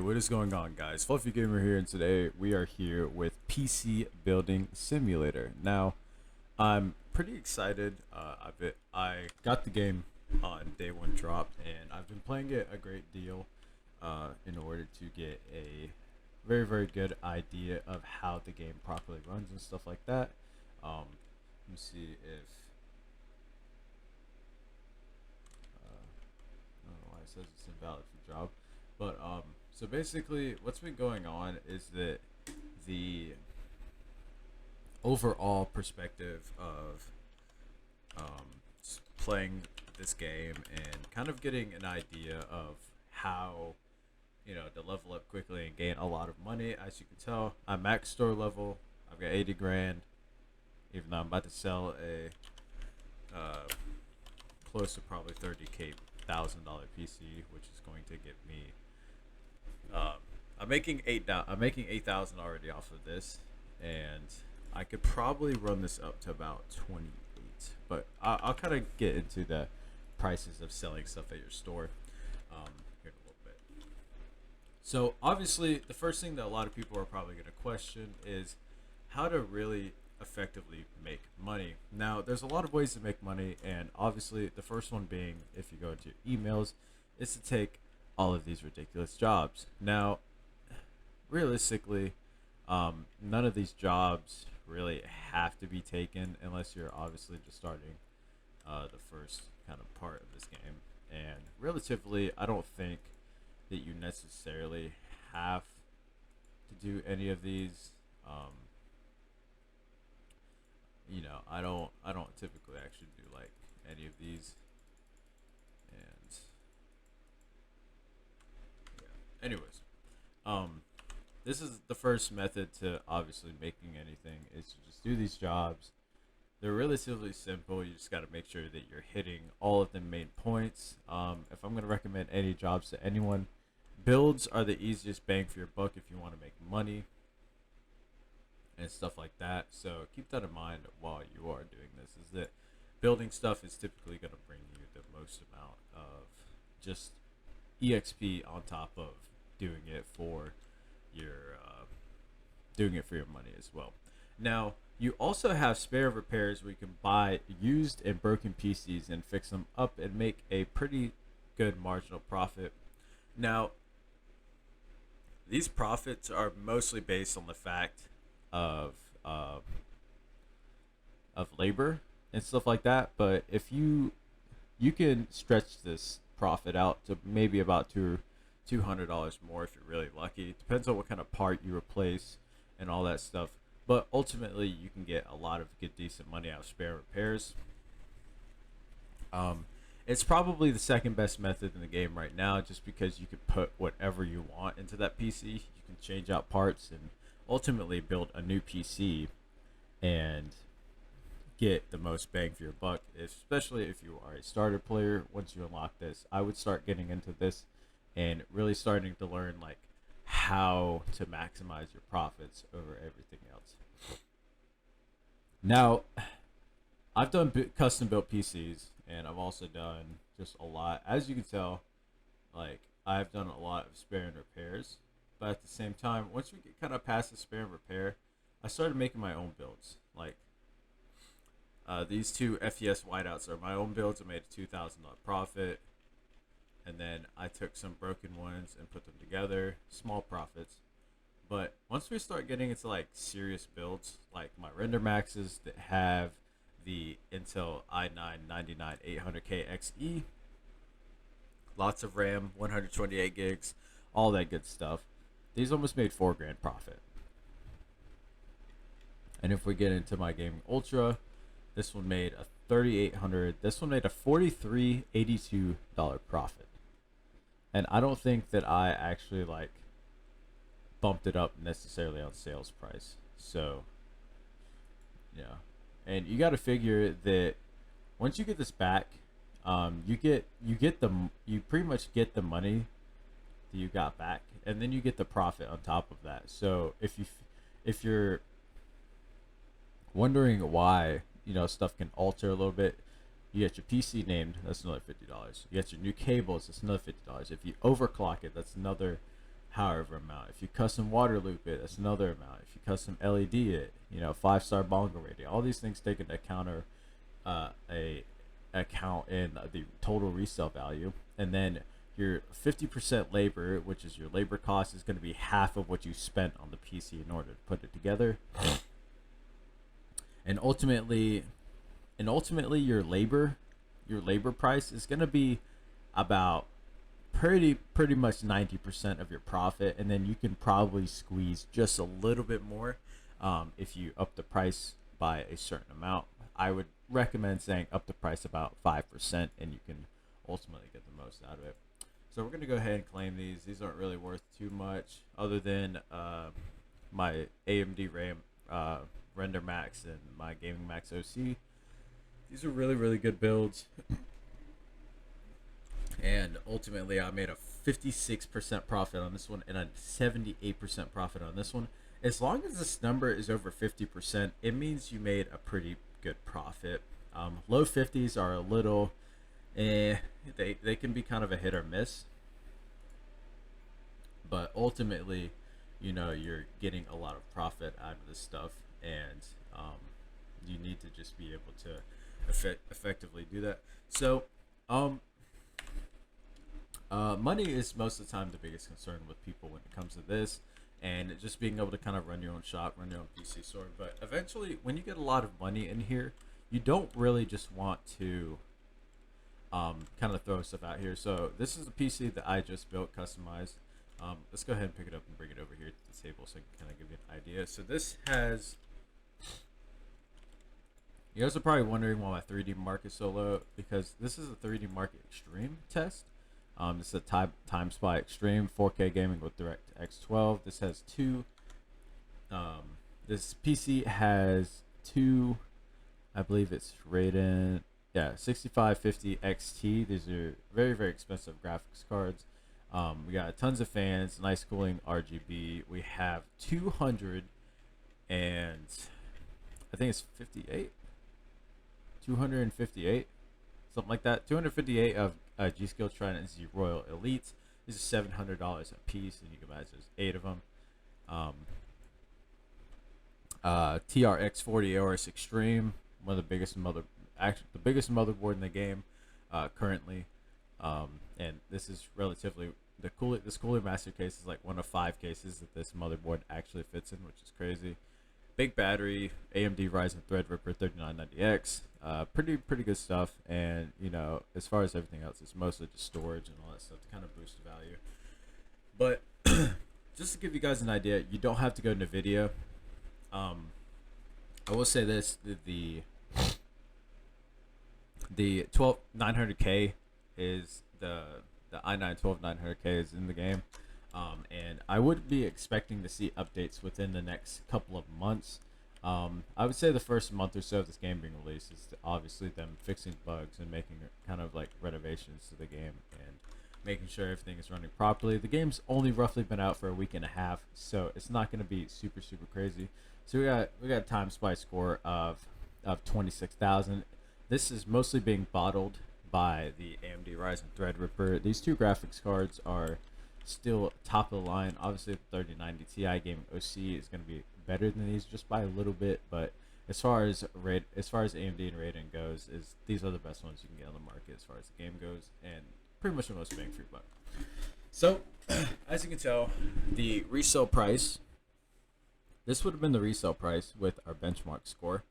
What is going on, guys? Fluffy Gamer here, and today we are here with PC Building Simulator. Now, I'm pretty excited. I got the game on day one drop, and I've been playing it a great deal in order to get a very good idea of how the game properly runs and stuff like that. Let me see if I don't know why it says it's invalid for job. But so basically, what's been going on is that the overall perspective of playing this game and kind of getting an idea of how to level up quickly and gain a lot of money. As you can tell, I'm max store level. I've got 80 grand. Even though I'm about to sell a close to probably 30K $1,000 PC, which is going to get me. I'm making 8,000 already off of this, and I could probably run this up to about 28. But I'll kind of get into the prices of selling stuff at your store here in a little bit. So obviously, the first thing that a lot of people are probably going to question is how to really effectively make money. Now, there's a lot of ways to make money, and obviously, the first one being, if you go into your emails, is to take all of these ridiculous jobs. Now, realistically, none of these jobs really have to be taken unless you're obviously just starting the first kind of part of this game. And relatively, I don't think that you necessarily have to do any of these. I don't typically actually do like any of these. And yeah. Anyways, this is the first method to obviously making anything is to just do these jobs. They're relatively simple. You just got to make sure that you're hitting all of the main points. If I'm going to recommend any jobs to anyone, builds are the easiest bang for your buck if you want to make money and stuff like that. So keep that in mind while you are doing this, is that building stuff is typically going to bring you the most amount of just EXP on top of doing it for your money as well. Now, you also have spare repairs where you can buy used and broken PCs and fix them up and make a pretty good marginal profit. Now, these profits are mostly based on the fact of labor and stuff like that, but if you can stretch this profit out to maybe about $200 more if you're really lucky. It depends on what kind of part you replace and all that stuff, but ultimately you can get a lot of decent money out of spare repairs. It's probably the second best method in the game right now, just because you can put whatever you want into that PC. You can change out parts and ultimately build a new PC and get the most bang for your buck, especially if you are a starter player. Once you unlock this, I would start getting into this and really starting to learn like how to maximize your profits over everything else. Now, I've done custom built PCs, and I've also done just a lot. As you can tell, like I've done a lot of spare and repairs, but at the same time, once we get kind of past the spare and repair, I started making my own builds. Like these two FES whiteouts are my own builds. I made a $2,000 profit, and then I took some broken ones and put them together, small profits. But once we start getting into like serious builds, like my Render Maxes that have the Intel i9 800K XE, lots of RAM, 128 gigs, all that good stuff. These almost made $4,000 profit. And if we get into my Gaming Ultra, this one made a 3,800. This one made a $43.82 profit. And I don't think that I actually like bumped it up necessarily on sales price. So yeah, and you got to figure that once you get this back, you pretty much get the money that you got back, and then you get the profit on top of that. So if you're wondering why stuff can alter a little bit, you get your PC named, that's another $50. You get your new cables, that's another $50. If you overclock it, that's another however amount. If you custom water loop it, that's another amount. If you custom LED it, 5-star bongo rating. All these things take into account a account in the total resale value, and then your 50% labor, which is your labor cost, is going to be half of what you spent on the PC in order to put it together. And ultimately your labor price is going to be about pretty much 90% of your profit, and then you can probably squeeze just a little bit more if you up the price by a certain amount. I would recommend saying up the price about 5%, and you can ultimately get the most out of it. So we're going to go ahead and claim these. These aren't really worth too much other than my AMD RAM Render Max and my Gaming Max OC. These are really good builds. And ultimately I made a 56% profit on this one and a 78% profit on this one. As long as this number is over 50%, it means you made a pretty good profit. Low 50s are a little they can be kind of a hit or miss, but ultimately you're getting a lot of profit out of this stuff, and you need to just be able to effectively do that. So money is most of the time the biggest concern with people when it comes to this, and just being able to kind of run your own shop, run your own PC store. But eventually, when you get a lot of money in here, you don't really just want to kind of throw stuff out here. So this is a PC that I just built, customized. Let's go ahead and pick it up and bring it over here to the table so I can kind of give you an idea. So this has, you guys are probably wondering why my 3D Mark is so low, because this is a 3D Mark Extreme test. This is a Time Spy Extreme 4K gaming with DirectX 12. This has two. This PC has two. I believe it's Radeon. Yeah, 6550 XT. These are very expensive graphics cards. We got tons of fans, nice cooling RGB. We have 200 and I think it's 58. 258. Something like that. 258 of G.Skill Trident Z Royal Elites. This is $700 a piece, and you can imagine there's 8 of them. TRX 40 AORUS Extreme, one of the biggest the biggest motherboard in the game currently. And this is relatively this cooler master case is like one of 5 cases that this motherboard actually fits in, which is crazy. Big battery, AMD Ryzen Threadripper 3990X, pretty good stuff. And as far as everything else, it's mostly just storage and all that stuff to kind of boost the value. But just to give you guys an idea, you don't have to go NVIDIA. I will say this: the 12900K is the i9 12900K is in the game. And I would be expecting to see updates within the next couple of months. I would say the first month or so of this game being released is obviously them fixing bugs and making kind of like renovations to the game and making sure everything is running properly. The game's only roughly been out for a week and a half, so it's not going to be super crazy. So we got a Time Spy score of 26,000. This is mostly being bottled by the AMD Ryzen Threadripper. These two graphics cards are still top of the line. Obviously the 3090 Ti Gaming OC is going to be better than these just by a little bit, but as far as AMD and Radeon goes, these are the best ones you can get on the market as far as the game goes, and pretty much the most bang for your buck. So as you can tell, the resale price, this would have been the resale price with our benchmark score,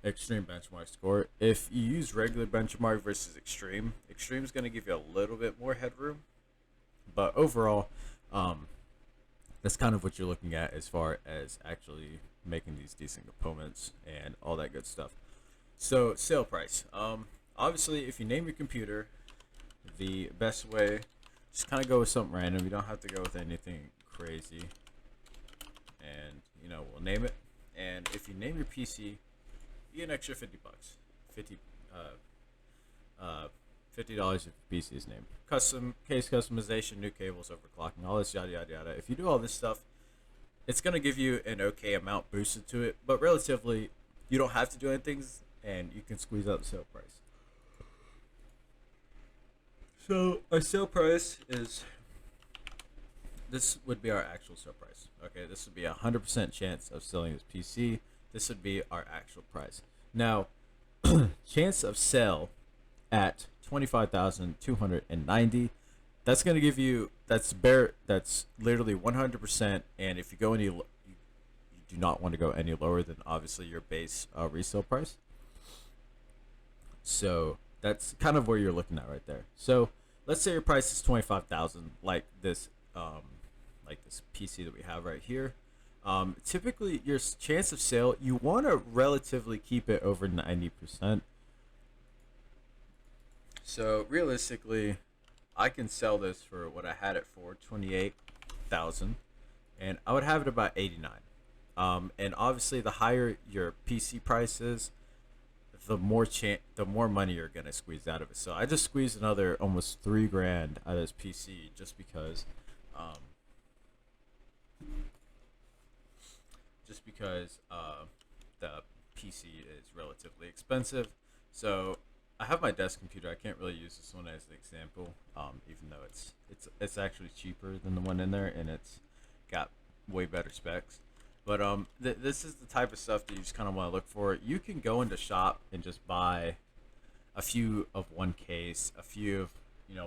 extreme benchmark score. If you use regular benchmark versus extreme is going to give you a little bit more headroom. But overall, that's kind of what you're looking at as far as actually making these decent components and all that good stuff. So sale price. Obviously, if you name your computer, the best way, just kind of go with something random. You don't have to go with anything crazy. And we'll name it. And if you name your PC, you get an extra $50. $50 if your PC is named. Custom case customization, new cables, overclocking, all this yada yada. If you do all this stuff, it's gonna give you an okay amount boosted to it, but relatively, you don't have to do anything, and you can squeeze out the sale price. So our sale price is this would be our actual sale price. Okay, this would be 100% chance of selling this PC. This would be our actual price. Now, chance of sale at 25,290. That's gonna give you that's literally 100%. And if you go you do not want to go any lower than obviously your base resale price. So that's kind of where you're looking at right there. So let's say your price is 25,000, like this PC that we have right here. Typically, your chance of sale, you want to relatively keep it over 90%. So realistically, I can sell this for what I had it for, 28,000, and I would have it about 89. And obviously, the higher your PC price is, the more money you're gonna squeeze out of it. So I just squeezed another almost $3,000 out of this PC just because, um, the PC is relatively expensive. So I have my desk computer. I can't really use this one as an example, even though it's actually cheaper than the one in there, and it's got way better specs. But this is the type of stuff that you just kind of want to look for. You can go into shop and just buy a few of one case, a few of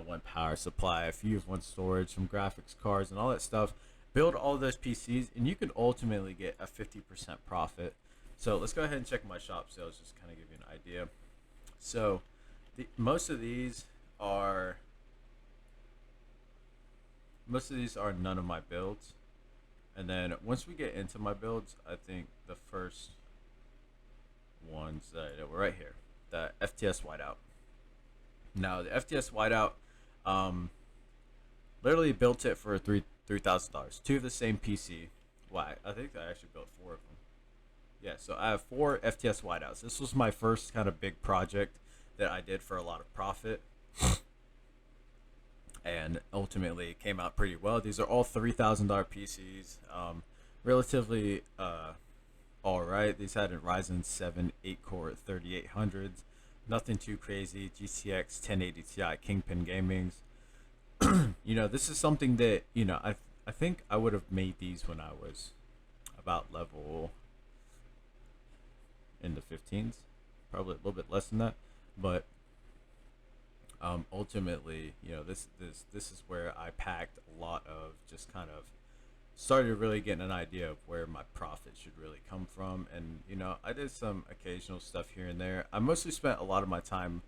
one power supply, a few of one storage, some graphics cards, and all that stuff. Build all those PCs, and you can ultimately get a 50% profit. So let's go ahead and check my shop sales, just kind of give you an idea. So most of these are none of my builds. And then once we get into my builds, I think the first ones that were right here, the FTS whiteout. Now the FTS whiteout, literally built it for $3,000. Two of the same PC. Why? I think I actually built 4 of them. Yeah, so I have 4 FTS whiteouts. This was my first kind of big project that I did for a lot of profit. And ultimately it came out pretty well. These are all $3,000 PCs. Relatively all right. These had a Ryzen 7 8-core 3800s. Nothing too crazy. GTX 1080 Ti Kingpin Gamings. This is something that I think I would have made these when I was about level in the 15s, probably a little bit less than that, but ultimately, this is where I packed a lot of, just kind of started really getting an idea of where my profit should really come from. And I did some occasional stuff here and there. I mostly spent a lot of my time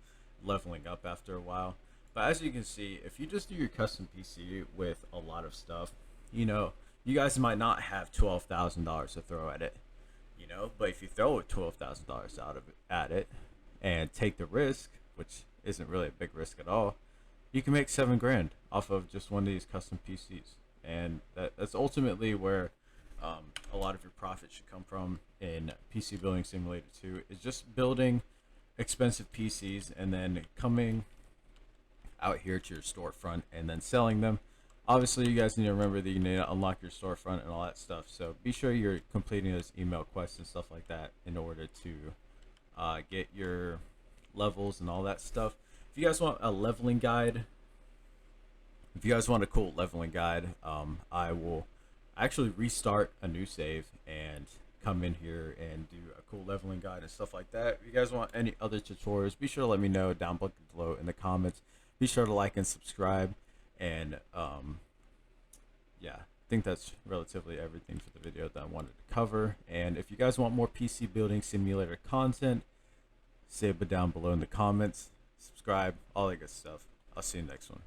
leveling up after a while. But as you can see, if you just do your custom PC with a lot of stuff, you guys might not have $12,000 to throw at it, but if you throw $12,000 at it and take the risk, which isn't really a big risk at all, you can make $7,000 off of just one of these custom PCs. And that's ultimately where a lot of your profit should come from in PC Building Simulator 2, is just building expensive PCs and then coming out here to your storefront and then selling them. Obviously, you guys need to remember that you need to unlock your storefront and all that stuff. So be sure you're completing those email quests and stuff like that in order to get your levels and all that stuff. If you guys want a leveling guide, if you guys want a cool leveling guide, I will actually restart a new save and come in here and do a cool leveling guide and stuff like that. If you guys want any other tutorials, be sure to let me know down below in the comments. Be sure to like and subscribe. And yeah, I think that's relatively everything for the video that I wanted to cover. And if you guys want more PC Building Simulator content, say it down below in the comments. Subscribe, all that good stuff. I'll see you next one.